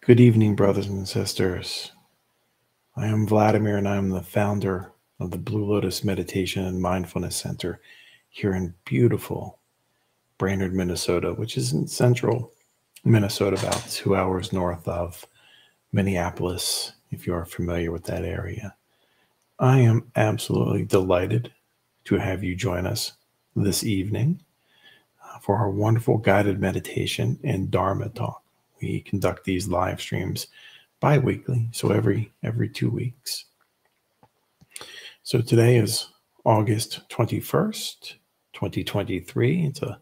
Good evening, brothers and sisters. I am Vladimir, and I am the founder of the Blue Lotus Meditation and Mindfulness Center here in beautiful Brainerd, Minnesota, which is in central Minnesota, about 2 hours north of Minneapolis, if you are familiar with that area. I am absolutely delighted to have you join us this evening for our wonderful guided meditation and Dharma talk. We conduct these live streams bi-weekly, so every 2 weeks. So today is August 21st, 2023. It's a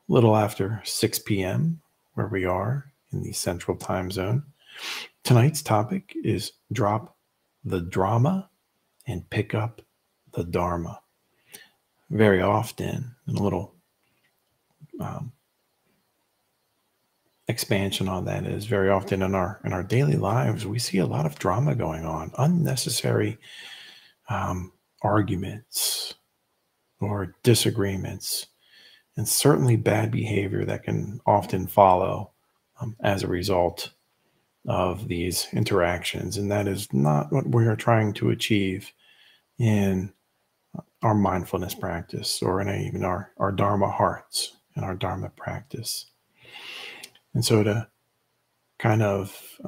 little after 6 p.m. where we are in the central time zone. Tonight's topic is drop the drama and pick up the Dharma. Very often, in a little expansion on that, is very often in our daily lives, we see a lot of drama going on, unnecessary arguments or disagreements, and certainly bad behavior that can often follow as a result of these interactions. And that is not what we are trying to achieve in our mindfulness practice or in even our Dharma hearts and our Dharma practice. And so to kind of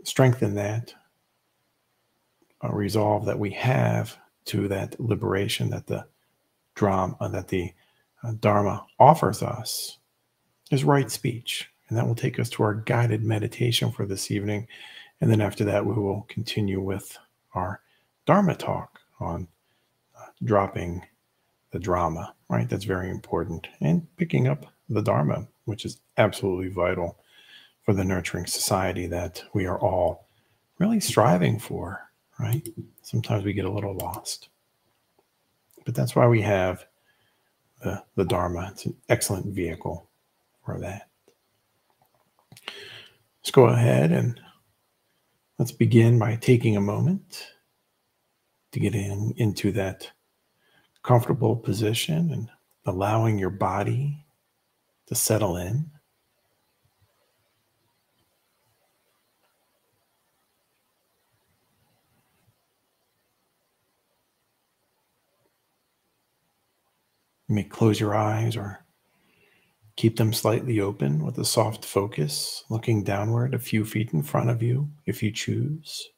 strengthen that resolve that we have to that liberation that the Dharma offers us is right speech. And that will take us to our guided meditation for this evening. And then after that, we will continue with our Dharma talk on dropping the drama, right? That's very important. And picking up the Dharma, which is absolutely vital for the nurturing society that we are all really striving for, right? Sometimes we get a little lost. But that's why we have the Dharma. It's an excellent vehicle for that. Let's go ahead and let's begin by taking a moment to get into that comfortable position and allowing your body to settle in. You may close your eyes or keep them slightly open with a soft focus, looking downward a few feet in front of you if you choose.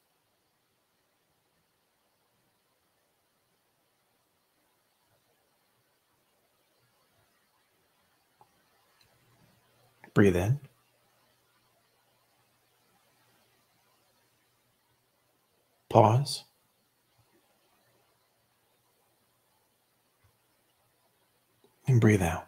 Breathe in. Pause. And breathe out.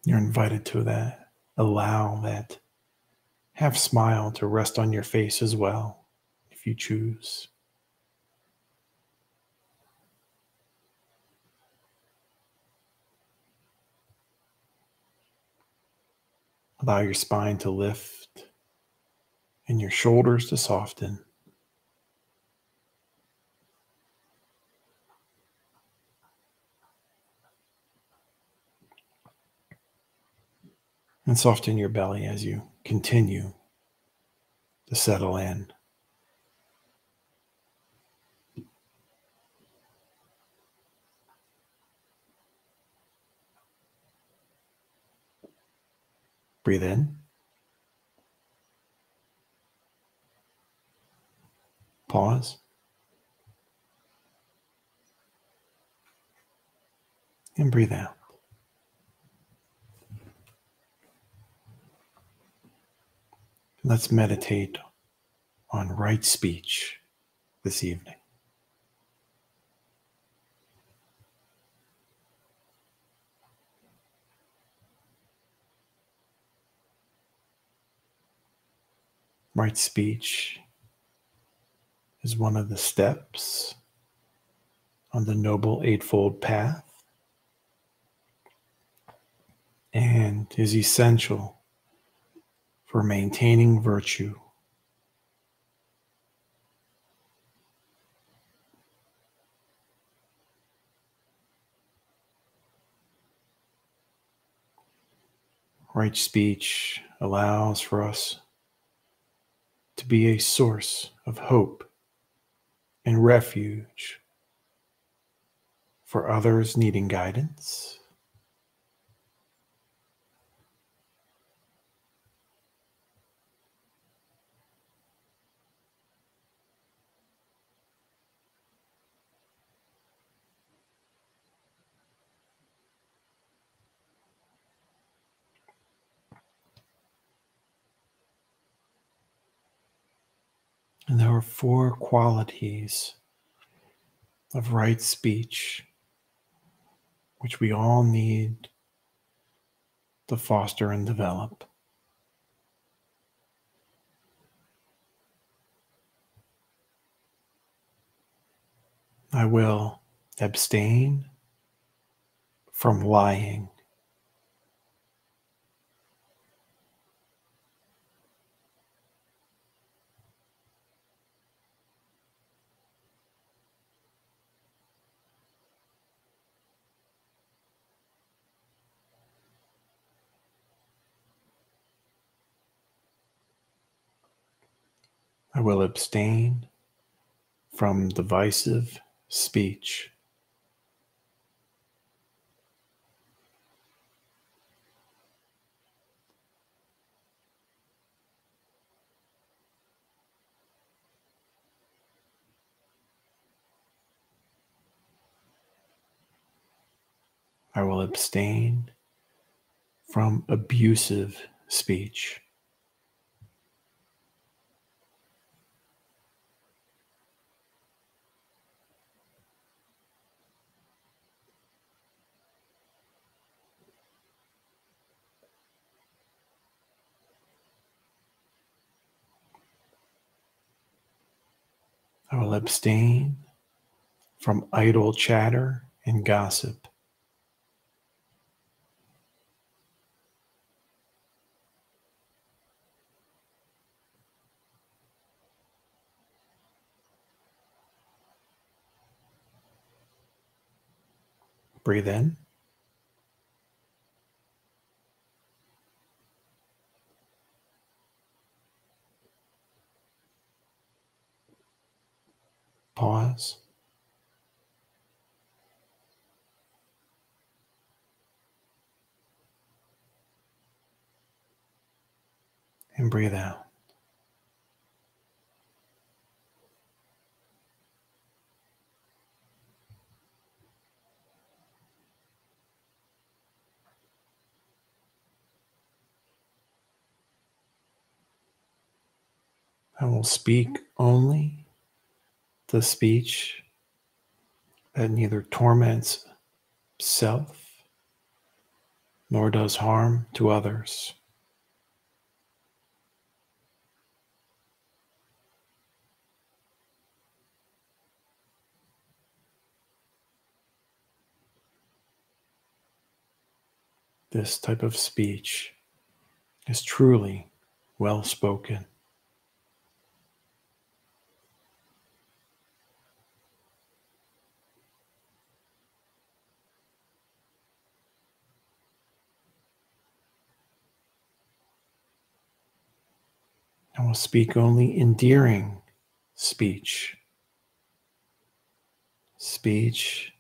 You're invited to allow that half smile to rest on your face as well, if you choose. Allow your spine to lift and your shoulders to soften. And soften your belly as you continue to settle in. Breathe in. Pause. And breathe out. Let's meditate on right speech this evening. Right speech is one of the steps on the Noble Eightfold Path and is essential for maintaining virtue. Right speech allows for us to be a source of hope and refuge for others needing guidance. And there are 4 qualities of right speech which we all need to foster and develop. I will abstain from lying. I will abstain from divisive speech. I will abstain from abusive speech. I will abstain from idle chatter and gossip. Breathe in. Pause. And breathe out. I will speak only the speech that neither torments self nor does harm to others. This type of speech is truly well spoken. I will speak only endearing speech, speech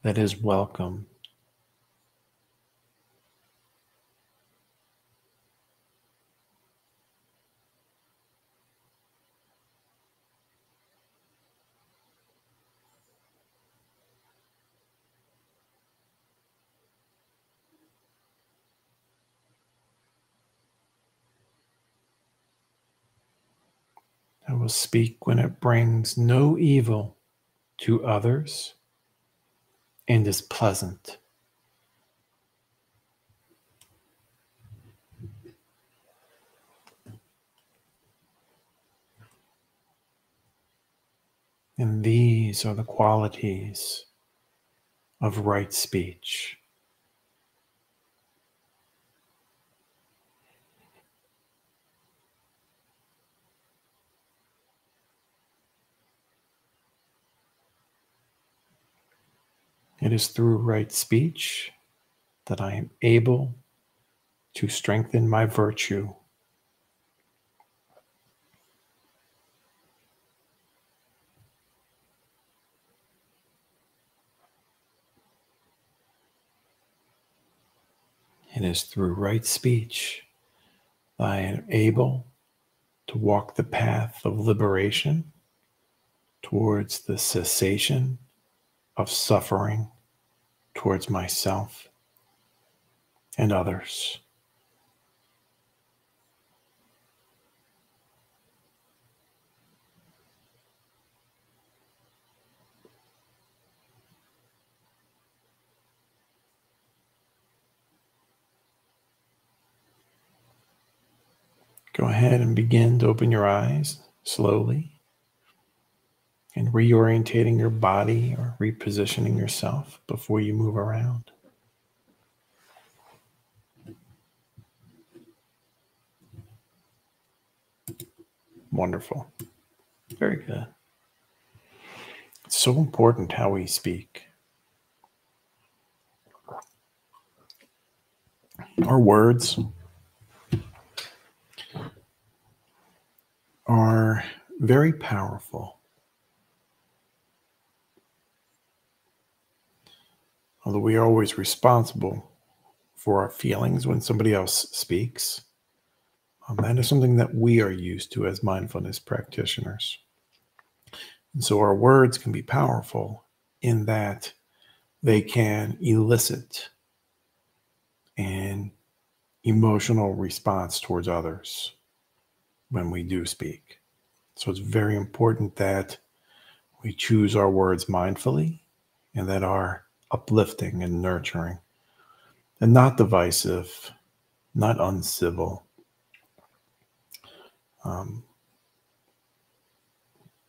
that is welcome. I will speak when it brings no evil to others and is pleasant. And these are the qualities of right speech. It is through right speech that I am able to strengthen my virtue. It is through right speech that I am able to walk the path of liberation towards the cessation of suffering towards myself and others. Go ahead and begin to open your eyes slowly and reorientating your body or repositioning yourself before you move around. Wonderful. Very good. It's so important how we speak. Our words are very powerful. Although we are always responsible for our feelings when somebody else speaks, that is something that we are used to as mindfulness practitioners. And so our words can be powerful in that they can elicit an emotional response towards others when we do speak. So it's very important that we choose our words mindfully and that are uplifting and nurturing and not divisive, not uncivil.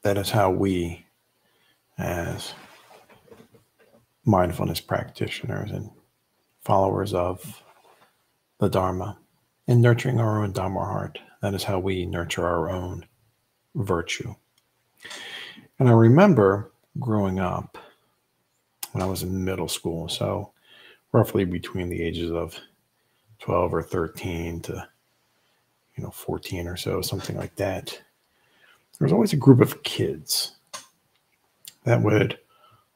That is how we, as mindfulness practitioners and followers of the Dharma, and nurturing our own Dharma heart, that is how we nurture our own virtue. And I remember growing up when I was in middle school, so roughly between the ages of 12 or 13 to 14 or so, something like that. There was always a group of kids that would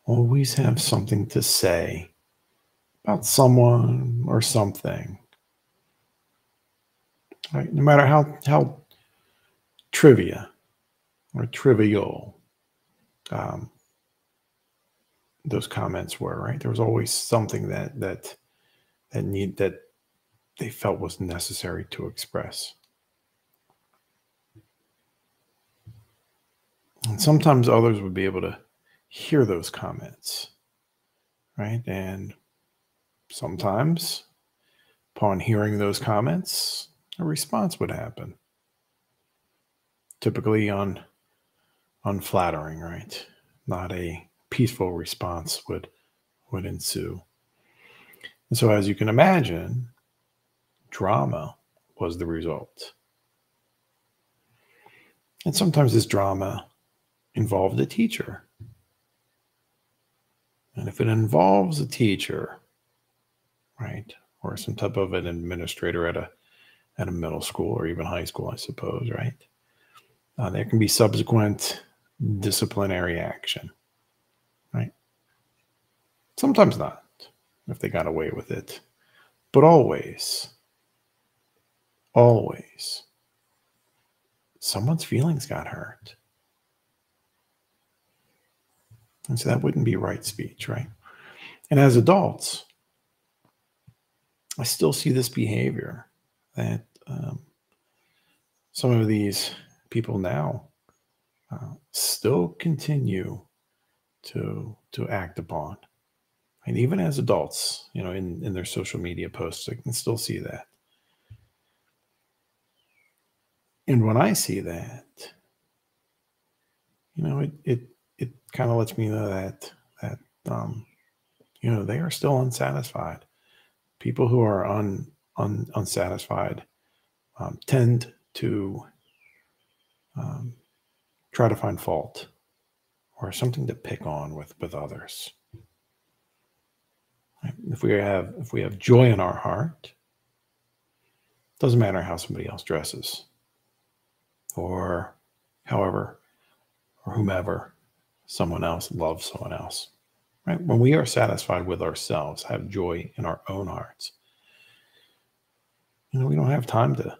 always have something to say about someone or something. Right? No matter how trivia or trivial those comments were, right? There was always something that they felt was necessary to express. And sometimes others would be able to hear those comments, right? And sometimes upon hearing those comments, a response would happen. Typically unflattering, right? Not a peaceful response would ensue. And so as you can imagine, drama was the result. And sometimes this drama involved a teacher. And if it involves a teacher, right, or some type of an administrator at a middle school or even high school, I suppose, right, there can be subsequent disciplinary action, right? Sometimes not, if they got away with it. But always, someone's feelings got hurt. And so that wouldn't be right speech, right? And as adults, I still see this behavior that some of these people now still continue to act upon. And even as adults, in their social media posts, I can still see that. And when I see that, it kind of lets me know that they are still unsatisfied. People who are unsatisfied tend to try to find fault or something to pick on with others. Right? If we have joy in our heart, Doesn't matter how somebody else dresses or however or whomever someone else loves someone else. Right? When we are satisfied with ourselves, have joy in our own hearts, we don't have time to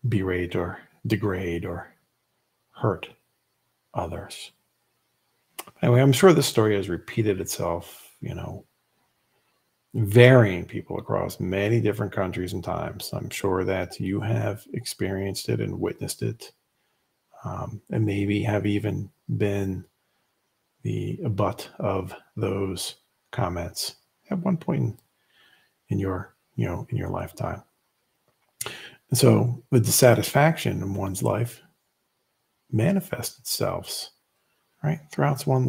berate or degrade or hurt others. Anyway, I'm sure this story has repeated itself, varying people across many different countries and times. I'm sure that you have experienced it and witnessed it, and maybe have even been the butt of those comments at one point in your lifetime. And so the dissatisfaction in one's life manifests itself, right, throughout your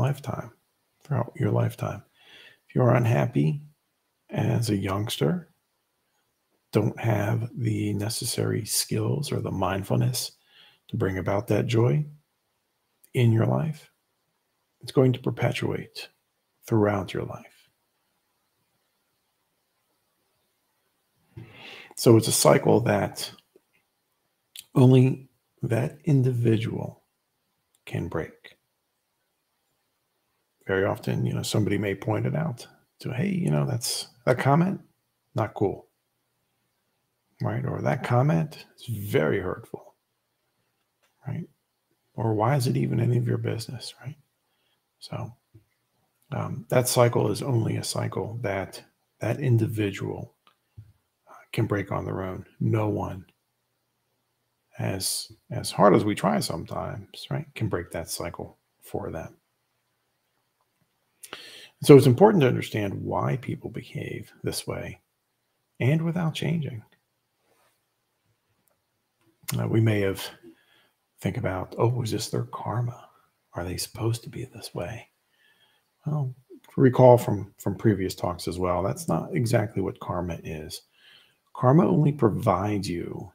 lifetime. If you're unhappy as a youngster, don't have the necessary skills or the mindfulness to bring about that joy in your life, it's going to perpetuate throughout your life. So it's a cycle that only that individual can break. Very often, somebody may point it out to, hey, that's that comment, not cool, right? Or that comment is very hurtful, right? Or why is it even any of your business, right? So that cycle is only a cycle that individual can break on their own. No one, as hard as we try sometimes, right, can break that cycle for them. So it's important to understand why people behave this way and without changing. We may have think about, is this their karma? Are they supposed to be this way? Well, recall from previous talks as well, that's not exactly what karma is. Karma only provides you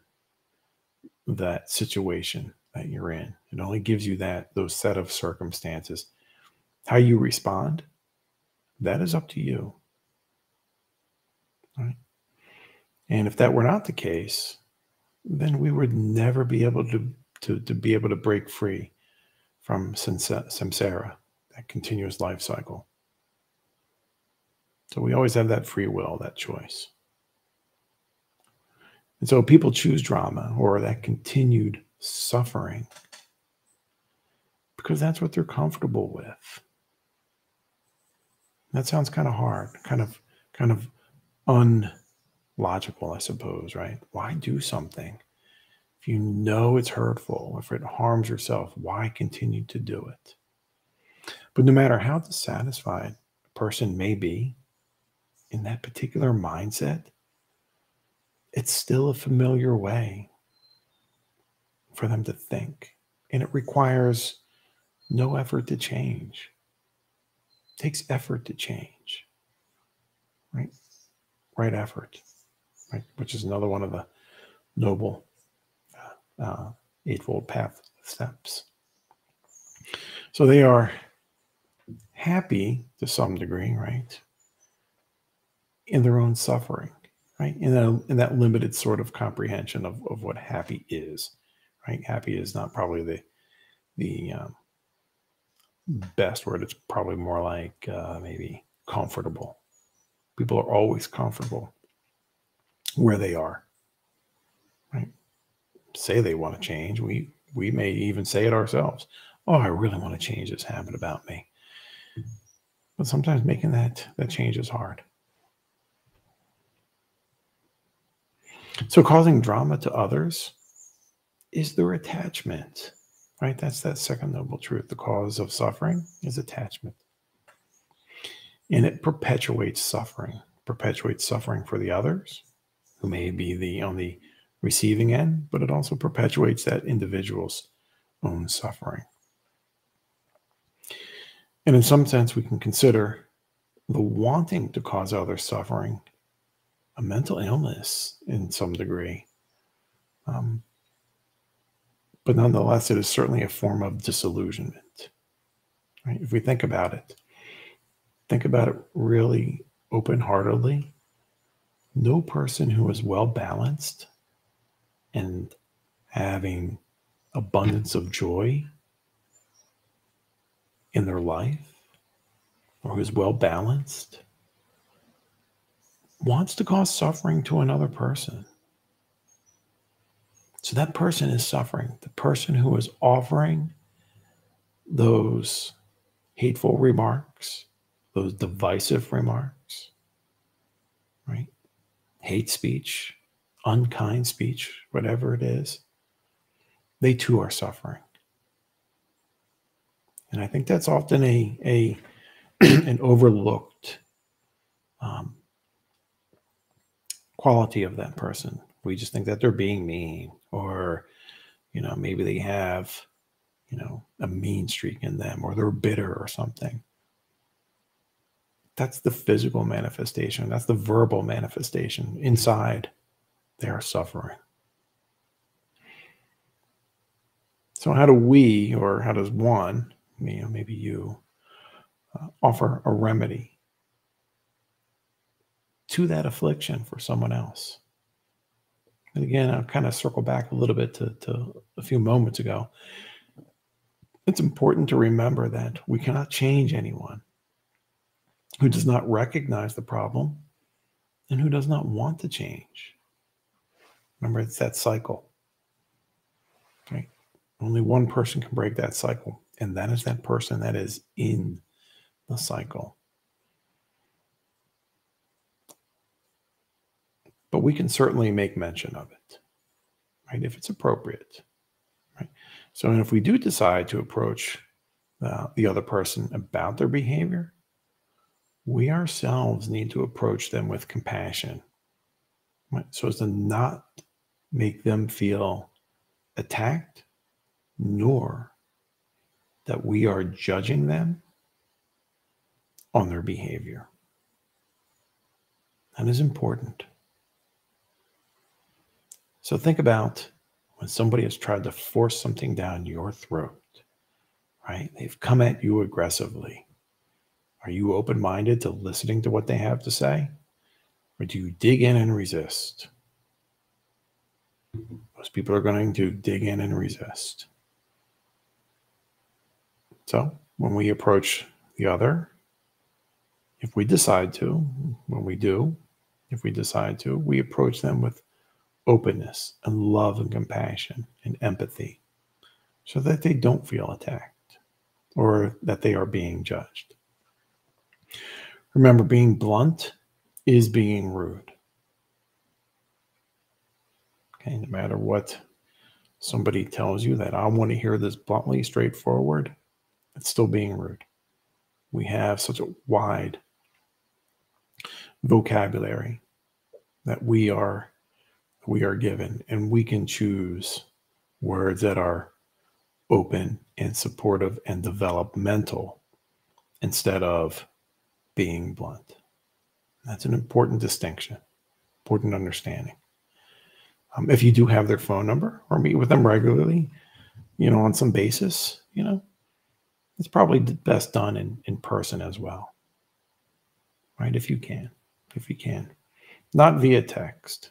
that situation that you're in. It only gives you those set of circumstances. How you respond, that is up to you. Right? And if that were not the case, then we would never be able to break free from samsara, that continuous life cycle. So we always have that free will, that choice. And so people choose drama or that continued suffering because that's what they're comfortable with. That sounds kind of hard, kind of unlogical, I suppose, right? Why do something? If you know it's hurtful, if it harms yourself, why continue to do it? But no matter how dissatisfied a person may be in that particular mindset, it's still a familiar way for them to think. And it requires no effort to change. It takes effort to change, right? Right effort, right? Which is another one of the noble Eightfold Path steps. So they are happy to some degree, right? In their own suffering, right? In that limited sort of comprehension of what happy is, right? Happy is not probably the best word. It's probably more like maybe comfortable. People are always comfortable where they are, right? Say they want to change. We may even say it ourselves. Oh, I really want to change this habit about me. But sometimes making that change is hard. So causing drama to others is their attachment, right? That's that second noble truth. The cause of suffering is attachment. And it perpetuates suffering for the others who may be on the receiving end, but it also perpetuates that individual's own suffering. And in some sense, we can consider the wanting to cause others suffering a mental illness in some degree. But nonetheless, it is certainly a form of disillusionment. Right? If we think about it really open-heartedly. No person who is well balanced and having abundance of joy in their life, or who's well balanced, wants to cause suffering to another person. So that person is suffering. The person who is offering those hateful remarks, those divisive remarks, right? Hate speech, unkind speech, whatever it is, they too are suffering. And I think that's often an overlooked quality of that person. We just think that they're being mean, or, maybe they have, a mean streak in them, or they're bitter or something. That's the physical manifestation. That's the verbal manifestation. Inside, they are suffering. So how do we, or how does one, maybe you, offer a remedy to that affliction for someone else? And again, I'll kind of circle back a little bit to a few moments ago. It's important to remember that we cannot change anyone who does not recognize the problem and who does not want to change. Remember, it's that cycle, right? Only one person can break that cycle, and that is that person that is in the cycle. But we can certainly make mention of it, right, if it's appropriate, right? So if we do decide to approach the other person about their behavior, we ourselves need to approach them with compassion, right? So as to not make them feel attacked, nor that we are judging them on their behavior. That is important. So think about when somebody has tried to force something down your throat, right? They've come at you aggressively. Are you open-minded to listening to what they have to say? Or do you dig in and resist? Most people are going to dig in and resist. So when we approach the other, if we decide to, when we do, if we decide to, we approach them with openness and love and compassion and empathy so that they don't feel attacked or that they are being judged. Remember, being blunt is being rude. Okay, no matter what somebody tells you, that I want to hear this bluntly, straightforward, it's still being rude. We have such a wide vocabulary that we are given, and we can choose words that are open and supportive and developmental instead of being blunt. That's an important distinction, important understanding. If you do have their phone number or meet with them regularly, on some basis, it's probably best done in person as well, right? If you can, not via text,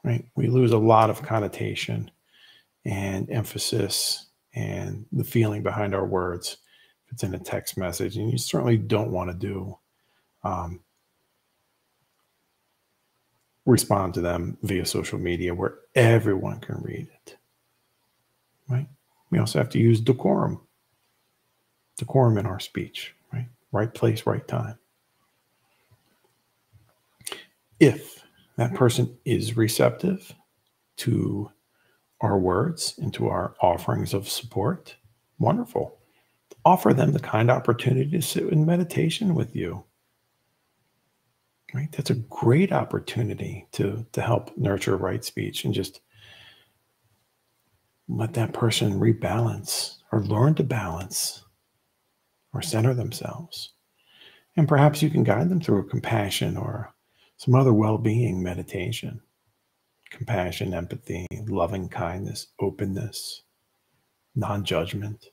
right? We lose a lot of connotation and emphasis and the feeling behind our words if it's in a text message, and you certainly don't want to do respond to them via social media where everyone can read it, right? We also have to use decorum in our speech, right? Right place, right time. If that person is receptive to our words and to our offerings of support, wonderful. Offer them the kind opportunity to sit in meditation with you. Right? That's a great opportunity to help nurture right speech and just let that person rebalance or learn to balance or center themselves. And perhaps you can guide them through compassion or some other well-being meditation. Compassion, empathy, loving kindness, openness, non-judgment.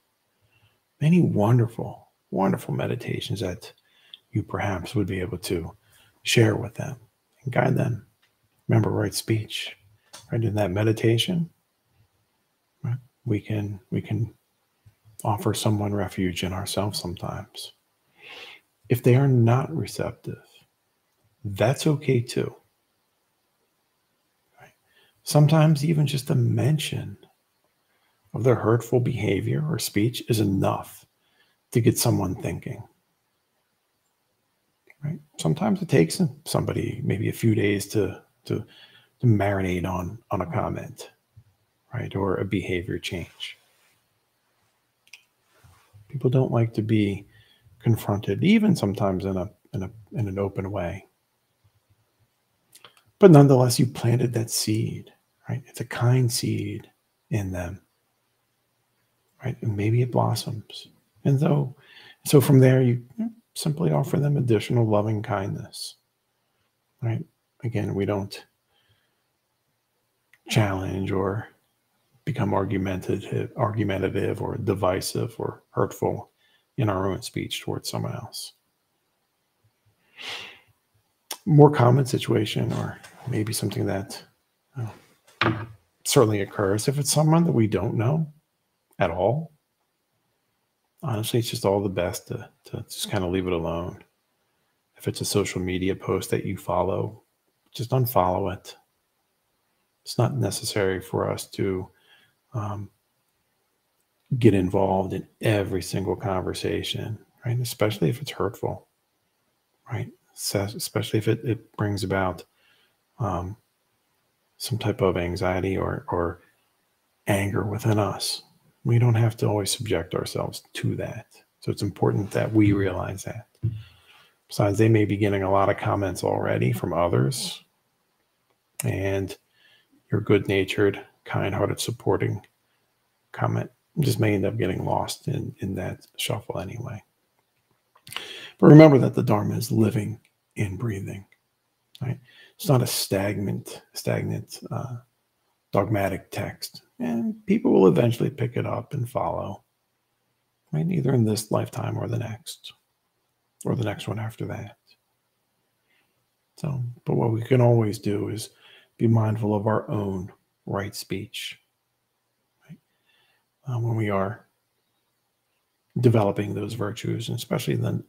Many wonderful, wonderful meditations that you perhaps would be able to share with them and guide them Remember, right speech, right? In that meditation, right? We can offer someone refuge in ourselves sometimes. If they are not receptive, that's okay too. Right? Sometimes even just a mention of their hurtful behavior or speech is enough to get someone thinking. Right? Sometimes it takes somebody maybe a few days to marinate on a comment, right, or a behavior change. People don't like to be confronted, even sometimes in an open way. But nonetheless, you planted that seed, right? It's a kind seed in them, right? And maybe it blossoms. And so from there, you simply offer them additional loving kindness, right? Again, we don't challenge or become argumentative or divisive or hurtful in our own speech towards someone else. More common situation, or maybe something that certainly occurs if it's someone that we don't know at all. Honestly, it's just all the best to just kind of leave it alone. If it's a social media post that you follow, just unfollow it. It's not necessary for us to get involved in every single conversation, right? Especially if it's hurtful, right? Especially if it brings about some type of anxiety or anger within us. We don't have to always subject ourselves to that. So it's important that we realize that. Besides, they may be getting a lot of comments already from others, and your good-natured, kind-hearted, supporting comment just may end up getting lost in that shuffle anyway. But remember that the Dharma is living and breathing, right? It's not a stagnant, dogmatic text. And people will eventually pick it up and follow, right? Either in this lifetime or the next one after that. So, but what we can always do is be mindful of our own right speech, right? When we are developing those virtues, and especially then,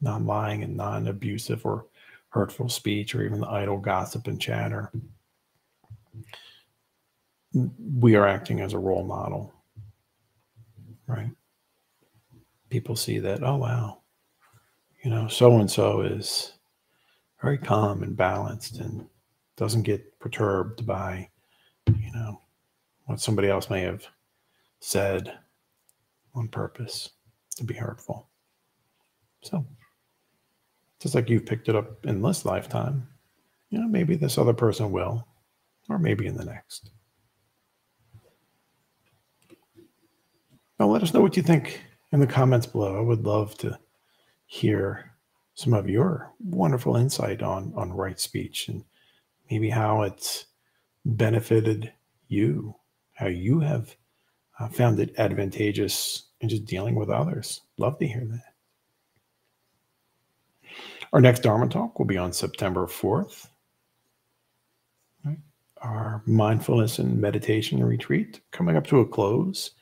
non-lying and non-abusive or hurtful speech, or even the idle gossip and chatter. We are acting as a role model, right? People see that, oh, wow, so-and-so is very calm and balanced and doesn't get perturbed by, what somebody else may have said on purpose to be hurtful. So just like you've picked it up in this lifetime, maybe this other person will, or maybe in the next. Now, let us know what you think in the comments below. I would love to hear some of your wonderful insight on right speech and maybe how it's benefited you, how you have found it advantageous in just dealing with others. Love to hear that. Our next Dharma talk will be on September 4th. Right? Our mindfulness and meditation retreat coming up to a close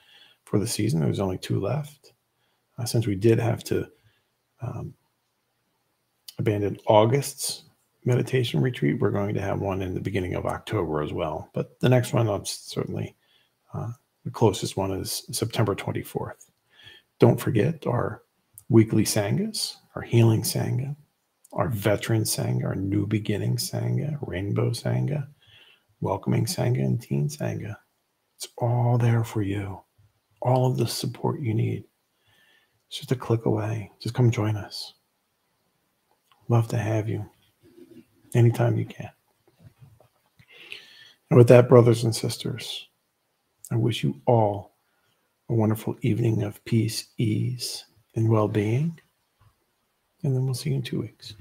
for the season. There's only 2 left. Since we did have to abandon August's meditation retreat, we're going to have one in the beginning of October as well. But the next one, certainly the closest one, is September 24th. Don't forget our weekly Sanghas, our healing Sangha, our veteran Sangha, our new beginning Sangha, rainbow Sangha, welcoming Sangha, and teen Sangha. It's all there for you. All of the support you need. It's just a click away. Just come join us. Love to have you anytime you can. And with that, brothers and sisters, I wish you all a wonderful evening of peace, ease, and well-being. And then we'll see you in 2 weeks.